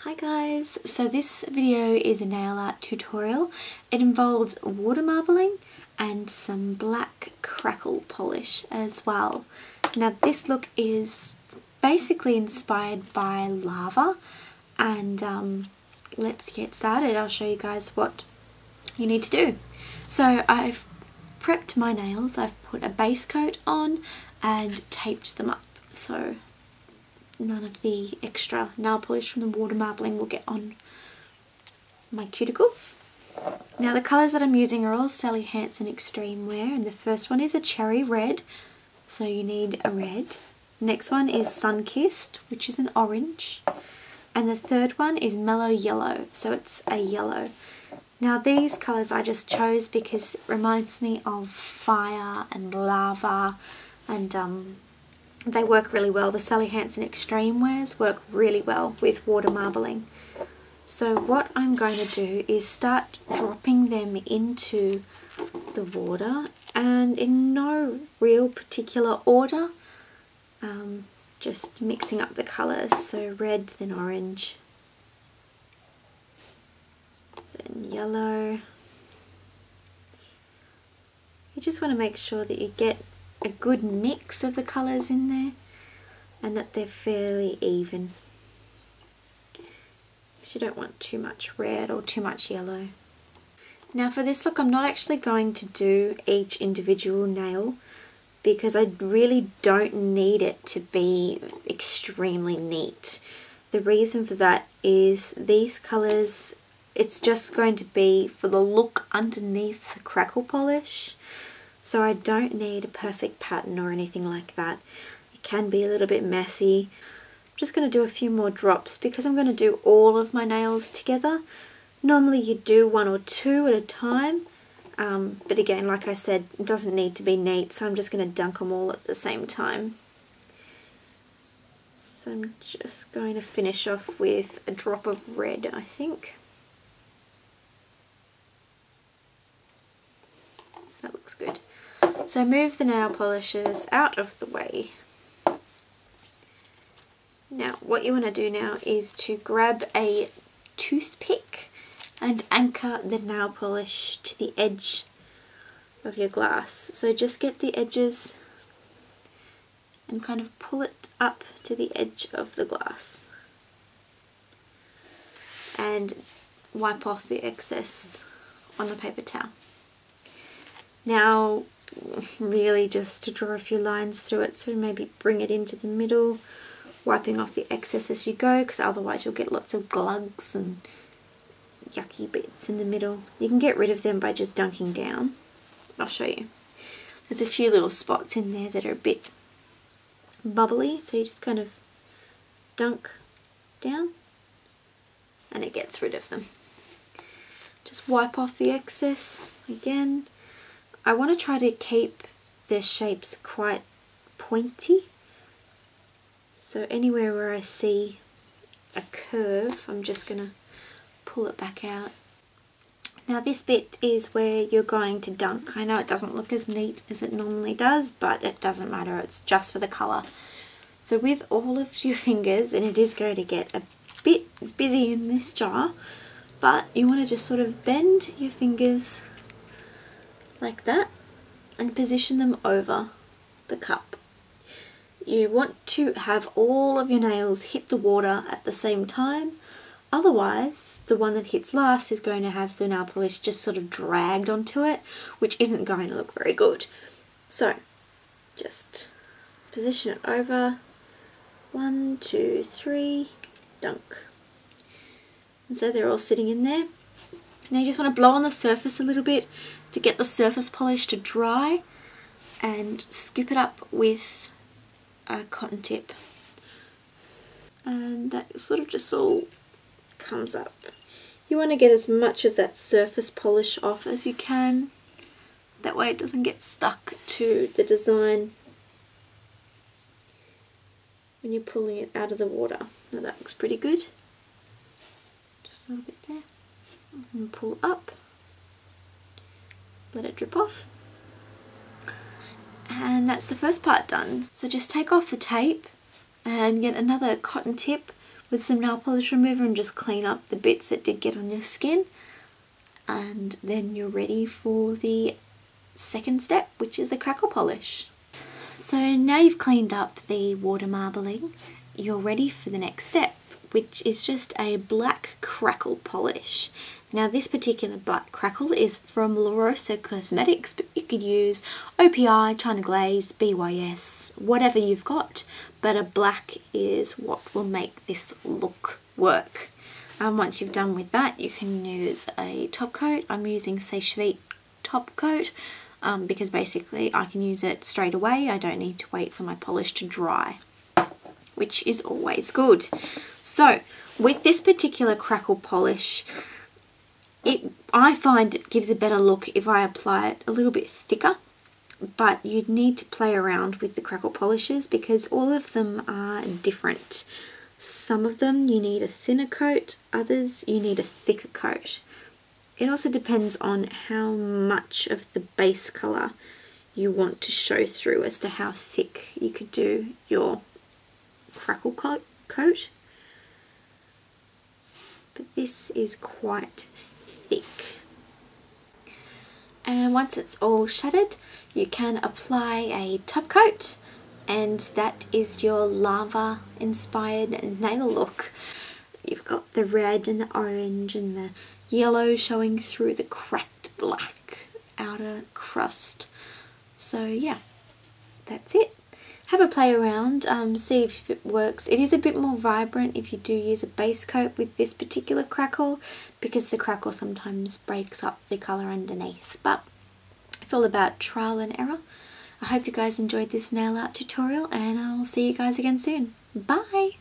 Hi guys, so this video is a nail art tutorial. It involves water marbling and some black crackle polish as well. Now this look is basically inspired by lava, and let's get started. I'll show you guys what you need to do. So I've prepped my nails, I've put a base coat on and taped them up so none of the extra nail polish from the water marbling will get on my cuticles. Now the colours that I'm using are all Sally Hansen Extreme Wear, and the first one is a cherry red, so you need a red. Next one is Sunkissed, which is an orange, and the third one is Mellow Yellow, so it's a yellow. Now these colours I just chose because it reminds me of fire and lava, and they work really well. The Sally Hansen Extreme Wears work really well with water marbling. So what I'm going to do is start dropping them into the water, and in no real particular order, just mixing up the colours. So red, then orange, then yellow. You just want to make sure that you get a good mix of the colours in there and that they're fairly even. You don't want too much red or too much yellow. Now for this look I'm not actually going to do each individual nail because I really don't need it to be extremely neat. The reason for that is these colours, it's just going to be for the look underneath the crackle polish. So I don't need a perfect pattern or anything like that. It can be a little bit messy. I'm just going to do a few more drops because I'm going to do all of my nails together. Normally you do one or two at a time, but again, like I said, it doesn't need to be neat, so I'm just going to dunk them all at the same time. So I'm just going to finish off with a drop of red, I think. That looks good. So move the nail polishes out of the way. Now what you want to do now is to grab a toothpick and anchor the nail polish to the edge of your glass. So just get the edges and kind of pull it up to the edge of the glass and wipe off the excess on the paper towel. Now really just to draw a few lines through it, so maybe bring it into the middle, wiping off the excess as you go, because otherwise you'll get lots of glugs and yucky bits in the middle. You can get rid of them by just dunking down. I'll show you. There's a few little spots in there that are a bit bubbly, so you just kind of dunk down and it gets rid of them. Just wipe off the excess again. I want to try to keep their shapes quite pointy, so anywhere where I see a curve I'm just going to pull it back out. Now this bit is where you're going to dunk. I know it doesn't look as neat as it normally does, but it doesn't matter, it's just for the colour. So with all of your fingers, and it is going to get a bit busy in this jar, but you want to just sort of bend your fingers like that and position them over the cup. You want to have all of your nails hit the water at the same time, otherwise the one that hits last is going to have the nail polish just sort of dragged onto it, which isn't going to look very good. So just position it over, 1, 2, 3, dunk. And so they're all sitting in there. Now you just want to blow on the surface a little bit to get the surface polish to dry, and scoop it up with a cotton tip, and that sort of just all comes up. You want to get as much of that surface polish off as you can, that way it doesn't get stuck to the design when you're pulling it out of the water. Now that looks pretty good. Just a little bit there, and pull up. Let it drip off, and that's the first part done. So just take off the tape and get another cotton tip with some nail polish remover and just clean up the bits that did get on your skin. And then you're ready for the second step, which is the crackle polish. So now you've cleaned up the water marbling, you're ready for the next step, which is just a black crackle polish. Now this particular black crackle is from La Rosa Cosmetics, but you could use OPI, China Glaze, BYS, whatever you've got, but a black is what will make this look work. Once you've done with that, you can use a top coat. I'm using Seychelles top coat because basically I can use it straight away. I don't need to wait for my polish to dry, which is always good. So with this particular crackle polish, I find it gives a better look if I apply it a little bit thicker, but you'd need to play around with the crackle polishes because all of them are different. Some of them you need a thinner coat, others you need a thicker coat. It also depends on how much of the base colour you want to show through as to how thick you could do your crackle coat. But this is quite thick. And once it's all shaded, you can apply a top coat, and that is your lava inspired nail look. You've got the red and the orange and the yellow showing through the cracked black outer crust. So yeah, that's it. Have a play around, see if it works. It is a bit more vibrant if you do use a base coat with this particular crackle, because the crackle sometimes breaks up the colour underneath, but it's all about trial and error. I hope you guys enjoyed this nail art tutorial, and I'll see you guys again soon. Bye!